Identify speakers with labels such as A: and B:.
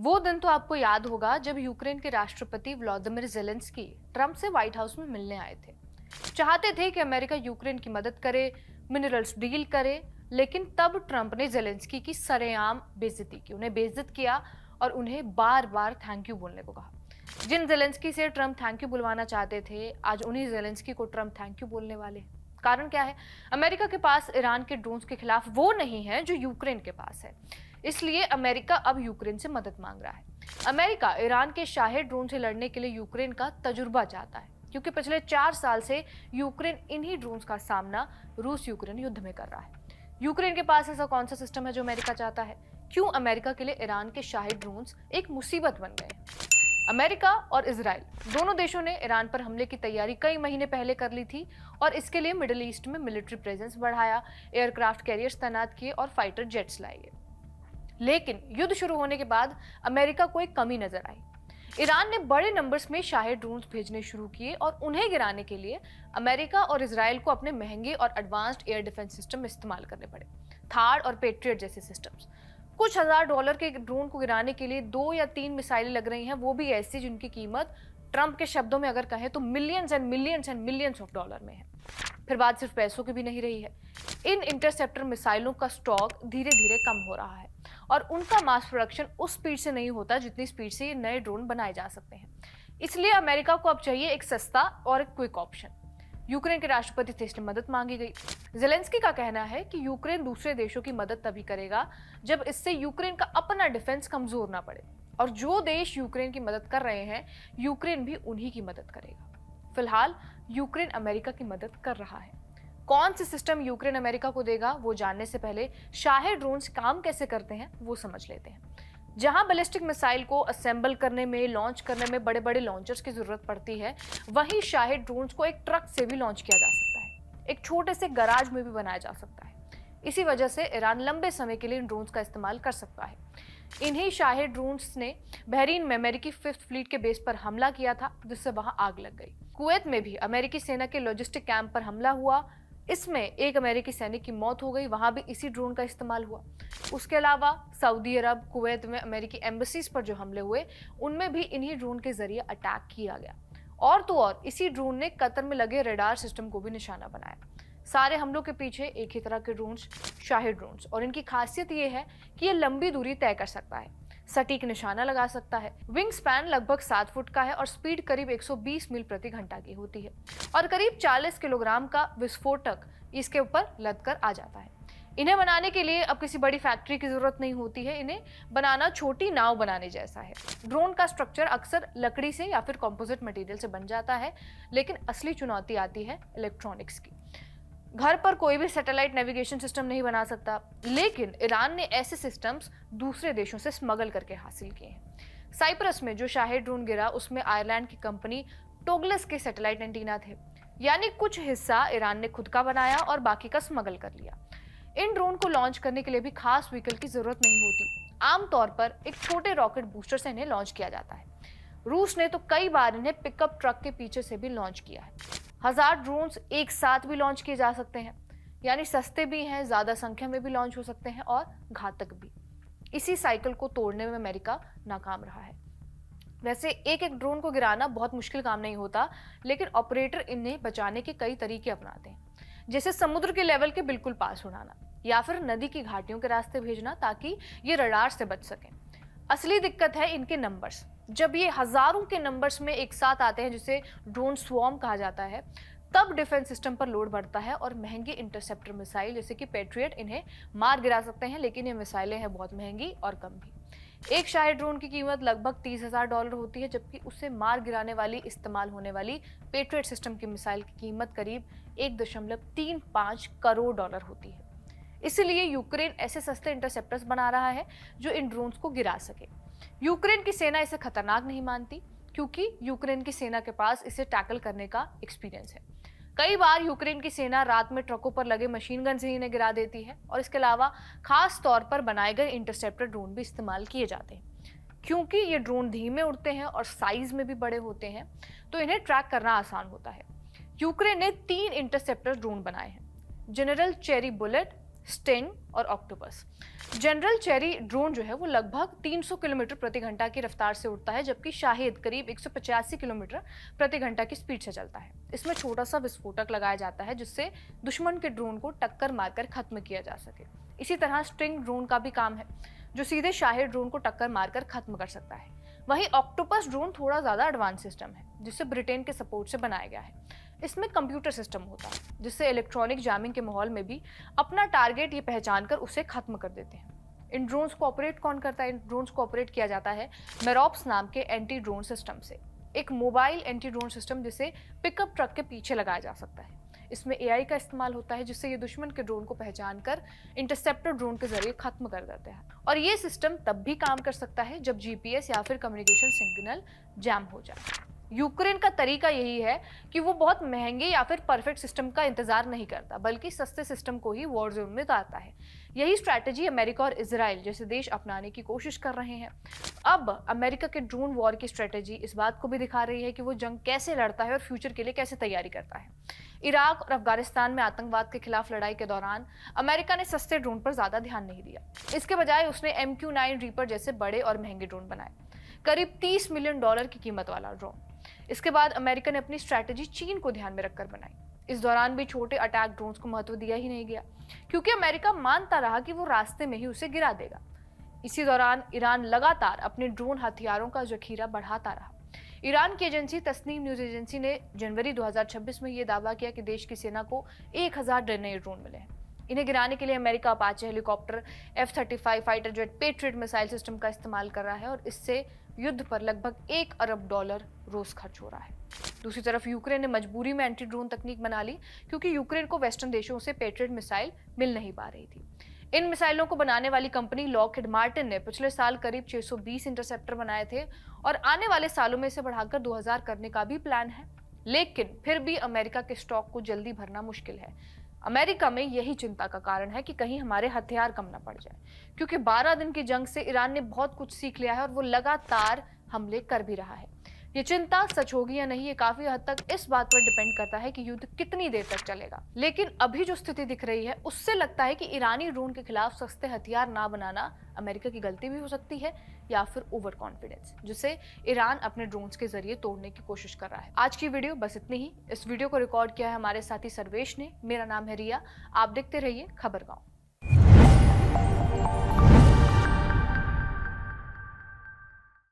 A: वो दिन तो आपको याद होगा जब यूक्रेन के राष्ट्रपति व्लादिमीर ज़ेलेंस्की ट्रंप से व्हाइट हाउस में मिलने आए थे। चाहते थे कि अमेरिका यूक्रेन की मदद करे, मिनरल्स डील करे, लेकिन तब ट्रंप ने ज़ेलेंस्की की सरेआम बेइज्जती की, उन्हें बेइज्जत किया और उन्हें बार-बार थैंक यू बोलने को कहा। जिन ज़ेलेंस्की से ट्रंप थैंक यू बुलवाना चाहते थे, आज उन्हीं ज़ेलेंस्की को ट्रंप थैंक यू बोलने वाले हैं। कारण क्या है? अमेरिका के पास ईरान के ड्रोन्स के खिलाफ वो नहीं है जो यूक्रेन के पास है। इसलिए अमेरिका अब यूक्रेन से मदद मांग रहा है। अमेरिका ईरान के शाहे ड्रोन से लड़ने के लिए यूक्रेन का तजुर्बा चाहता है, क्योंकि पिछले 4 साल से यूक्रेन इन्हीं ड्रोन्स का सामना रूस यूक्रेन युद्ध में कर रहा है। यूक्रेन के पास ऐसा कौन सा सिस्टम है जो अमेरिका चाहता है? क्यों अमेरिका के लिए ईरान के शाही ड्रोन्स एक मुसीबत बन गए? अमेरिका और इजराइल दोनों देशों ने ईरान पर हमले की तैयारी कई महीने पहले कर ली थी और इसके लिए मिडिल ईस्ट में मिलिट्री प्रेजेंस बढ़ाया, एयरक्राफ्ट कैरियर्स तैनात किए और फाइटर जेट्स लाए गए। लेकिन युद्ध शुरू होने के बाद अमेरिका को एक कमी नजर आई। ईरान ने बड़े नंबर्स में शाहे ड्रोन्स भेजने शुरू किए और उन्हें गिराने के लिए अमेरिका और इजराइल को अपने महंगे और एडवांस्ड एयर डिफेंस सिस्टम इस्तेमाल करने पड़े। थार्ड और पेट्रियट जैसे सिस्टम्स। कुछ $1000 के ड्रोन को गिराने के लिए 2 या 3 मिसाइलें लग रही हैं, वो भी ऐसी जिनकी कीमत ट्रंप के शब्दों में अगर कहें तो millions and millions and millions of dollar में है। फिर बात सिर्फ पैसों की भी नहीं रही है। इन इंटरसेप्टर मिसाइलों का स्टॉक धीरे धीरे कम हो रहा है और उनका मास प्रोडक्शन उस स्पीड से नहीं होता जितनी स्पीड से ये नए ड्रोन बनाए जा सकते हैं। इसलिए अमेरिका को अब चाहिए एक सस्ता और एक क्विक ऑप्शन। यूक्रेन के राष्ट्रपति से इसमें मदद मांगी गई। ज़ेलेंस्की का कहना है कि यूक्रेन दूसरे देशों की मदद तभी करेगा जब इससे यूक्रेन का अपना डिफेंस कमजोर ना पड़े, और जो देश यूक्रेन की मदद कर रहे हैं, यूक्रेन भी उन्हीं की मदद करेगा। फिलहाल यूक्रेन अमेरिका की मदद कर रहा है। कौन से सिस्टम यूक्रेन अमेरिका को देगा, वो जानने से पहले शाहे ड्रोन्स काम कैसे करते हैं वो समझ लेते हैं। जहां बैलिस्टिक मिसाइल को असेंबल करने में, लॉन्च करने में बड़े बड़े लॉन्चर्स की जरूरत पड़ती है, वहीं शाहे ड्रोन्स को एक ट्रक से भी लॉन्च किया जा सकता है, एक छोटे से गराज में भी बनाया जा सकता है। इसी वजह से ईरान लंबे समय के लिए इन ड्रोन्स का इस्तेमाल कर सकता है। इन्हीं शाहे ड्रोन्स ने बहरीन में अमेरिकी 5th फ्लीट के बेस पर हमला किया था, जिससे वहां आग लग गई। कुवैत में भी अमेरिकी सेना के लॉजिस्टिक कैंप पर हमला हुआ, इसमें एक अमेरिकी सैनिक की मौत हो गई, वहां भी इसी ड्रोन का इस्तेमाल हुआ। उसके अलावा सऊदी अरब, कुवैत में अमेरिकी एम्बेसीज पर जो हमले हुए, उनमें भी इन्हीं ड्रोन के जरिए अटैक किया गया। और तो और इसी ड्रोन ने कतर में लगे रडार सिस्टम को भी निशाना बनाया। सारे हमलों के पीछे एक ही तरह के ड्रोन्स, शाही ड्रोन्स, और इनकी खासियत ये है कि ये लंबी दूरी तय कर सकता है, सटीक निशाना लगा सकता है। विंग स्पैन लगभग 7 फुट का है और स्पीड करीब 120 मील प्रति घंटा की होती है और करीब 40 किलोग्राम का विस्फोटक इसके ऊपर लद कर आ जाता है। इन्हें बनाने के लिए अब किसी बड़ी फैक्ट्री की जरूरत नहीं होती है, इन्हें बनाना छोटी नाव बनाने जैसा है। ड्रोन का स्ट्रक्चर अक्सर लकड़ी से या फिर कंपोजिट मटेरियल से बन जाता है, लेकिन असली चुनौती आती है इलेक्ट्रॉनिक्स की। घर पर कोई भी सैटेलाइट नेविगेशन सिस्टम नहीं बना सकता, लेकिन ईरान ने ऐसे सिस्टम्स दूसरे देशों से स्मगल करके हासिल किए हैं। साइप्रस में जो शाहे ड्रोन गिरा, उसमें आयरलैंड की कंपनी टोगलस के सैटेलाइट एंटीना थे, यानी कुछ हिस्सा ईरान ने खुद का बनाया और बाकी का स्मगल कर लिया। इन ड्रोन को लॉन्च करने के लिए भी खास व्हीकल की जरूरत नहीं होती। आमतौर पर एक छोटे रॉकेट बूस्टर से इन्हें लॉन्च किया जाता है। रूस ने तो कई बार इन्हें पिकअप ट्रक के पीछे से भी लॉन्च किया है। 1000 ड्रोन्स एक साथ भी लॉन्च किए जा सकते हैं, यानी सस्ते भी हैं, ज्यादा संख्या में भी लॉन्च हो सकते हैं और घातक भी। इसी साइकिल को तोड़ने में अमेरिका नाकाम रहा है। वैसे एक एक ड्रोन को गिराना बहुत मुश्किल काम नहीं होता, लेकिन ऑपरेटर इन्हें बचाने के कई तरीके अपनाते हैं, जैसे समुद्र के लेवल के बिल्कुल पास उड़ाना या फिर नदी की घाटियों के रास्ते भेजना, ताकि ये रडार से बच सकें। असली दिक्कत है इनके नंबर्स। जब ये हजारों के नंबर्स में एक साथ आते हैं, जिसे ड्रोन स्वॉर्म कहा जाता है, तब डिफेंस सिस्टम पर लोड बढ़ता है और महंगी इंटरसेप्टर मिसाइल जैसे कि पेट्रियट इन्हें मार गिरा सकते हैं, लेकिन ये मिसाइलें हैं बहुत महंगी और कम भी। एक शाही ड्रोन की कीमत लगभग $30,000 होती है, जबकि उससे मार गिराने वाली इस्तेमाल होने वाली पेट्रियट सिस्टम की मिसाइल की कीमत करीब $1.35 करोड़ होती है। इसलिए यूक्रेन ऐसे सस्ते इंटरसेप्टर्स बना रहा है जो इन ड्रोन्स को गिरा सके। यूक्रेन की सेना इसे खतरनाक नहीं मानती, क्योंकि यूक्रेन की सेना के पास इसे टैकल करने का एक्सपीरियंस है। कई बार यूक्रेन की सेना रात में ट्रकों पर लगे मशीन गन से इन्हें गिरा देती है और इसके अलावा खास तौर पर बनाए गए इंटरसेप्टर ड्रोन भी इस्तेमाल किए जाते हैं। क्योंकि ये ड्रोन धीमे उड़ते हैं और साइज में भी बड़े होते हैं, तो इन्हें ट्रैक करना आसान होता है। यूक्रेन ने 3 इंटरसेप्टर ड्रोन बनाए हैं: जनरल चेरी बुलेट, स्टिंग और ऑक्टोपस। जनरल चेरी ड्रोन जो है वो लगभग 300 किलोमीटर प्रति घंटा की रफ्तार से उड़ता है, जबकि शाहिद करीब 185 किलोमीटर प्रति घंटा की स्पीड से चलता है। इसमें छोटा सा विस्फोटक लगाया जाता है जिससे दुश्मन के ड्रोन को टक्कर मारकर खत्म किया जा सके। इसी तरह स्टिंग ड्रोन का भी काम है, जो सीधे शाहिद ड्रोन को टक्कर मारकर खत्म कर सकता है। वहीं ऑक्टोपस ड्रोन थोड़ा ज्यादा एडवांस सिस्टम है, जिसे ब्रिटेन के सपोर्ट से बनाया गया है। इसमें कंप्यूटर सिस्टम होता है, जिससे इलेक्ट्रॉनिक जैमिंग के माहौल में भी अपना टारगेट ये पहचान कर उसे खत्म कर देते हैं। इन ड्रोन्स को ऑपरेट कौन करता है? इन ड्रोन्स को ऑपरेट किया जाता है मेरॉप्स नाम के एंटी ड्रोन सिस्टम से, एक मोबाइल एंटी ड्रोन सिस्टम जिसे पिकअप ट्रक के पीछे लगाया जा सकता है। इसमें एआई का इस्तेमाल होता है, जिससे ये दुश्मन के ड्रोन को पहचान कर इंटरसेप्टर ड्रोन के जरिए खत्म कर देते हैं। और ये सिस्टम तब भी काम कर सकता है जब जीपीएस या फिर कम्युनिकेशन सिग्नल जैम हो जाए। यूक्रेन का तरीका यही है कि वो बहुत महंगे या फिर परफेक्ट सिस्टम का इंतजार नहीं करता, बल्कि सस्ते सिस्टम को ही वॉर जोन में उतारता है। यही स्ट्रैटेजी अमेरिका और इजराइल जैसे देश अपनाने की कोशिश कर रहे हैं। अब अमेरिका के ड्रोन वॉर की स्ट्रैटेजी इस बात को भी दिखा रही है कि वो जंग कैसे लड़ता है और फ्यूचर के लिए कैसे तैयारी करता है। इराक और अफगानिस्तान में आतंकवाद के खिलाफ लड़ाई के दौरान अमेरिका ने सस्ते ड्रोन पर ज्यादा ध्यान नहीं दिया। इसके बजाय उसने MQ-9 रीपर जैसे बड़े और महंगे ड्रोन बनाए, करीब $30 मिलियन की कीमत वाला ड्रोन। इसके बाद अमेरिका ने अपनी स्ट्रैटेजी चीन को ध्यान में रखकर बनाई। इस दौरान भी छोटे अटैक ड्रोन्स को महत्व दिया ही नहीं गया, क्योंकि अमेरिका मानता रहा कि वो रास्ते में ही उसे गिरा देगा। इसी दौरान ईरान लगातार अपने ड्रोन हथियारों का जखीरा बढ़ाता रहा। ईरान की एजेंसी तस्नीम न्यूज एजेंसी ने जनवरी 2026 में यह दावा किया कि देश की सेना को 1000 नए ड्रोन मिले हैं। इन्हें गिराने के लिए America Apache helicopter, F-35 fighter jet, patriot missile system का इस्तेमाल कर रहा है और इससे युद्ध पर लगभग $1 अरब रोज खर्च हो रहा है। दूसरी तरफ यूक्रेन ने मजबूरी में एंटी ड्रोन तकनीक बना ली, क्योंकि यूक्रेन को वेस्टर्न देशों से पेट्रियट मिसाइल मिल नहीं पा रही थी। इन मिसाइलों को बनाने वाली कंपनी लॉकहीड मार्टिन ने पिछले साल करीब 620 इंटरसेप्टर बनाए थे और आने वाले सालों में इसे बढ़ाकर 2000 करने का भी प्लान है। लेकिन फिर भी अमेरिका के स्टॉक को जल्दी भरना मुश्किल है। अमेरिका में यही चिंता का कारण है कि कहीं हमारे हथियार कम न पड़ जाए, क्योंकि 12 दिन की जंग से ईरान ने बहुत कुछ सीख लिया है और वो लगातार हमले कर भी रहा है। ये चिंता सच होगी या नहीं, ये काफी हद तक इस बात पर डिपेंड करता है कि युद्ध कितनी देर तक चलेगा। लेकिन अभी जो स्थिति दिख रही है उससे लगता है कि ईरानी ड्रोन के खिलाफ सस्ते हथियार ना बनाना अमेरिका की गलती भी हो सकती है, या फिर ओवर कॉन्फिडेंस, जिसे ईरान अपने ड्रोन्स के जरिए तोड़ने की कोशिश कर रहा है। आज की वीडियो बस इतनी ही। इस वीडियो को रिकॉर्ड किया है हमारे साथी सर्वेश ने। मेरा नाम है रिया। आप देखते रहिए खबरगांव।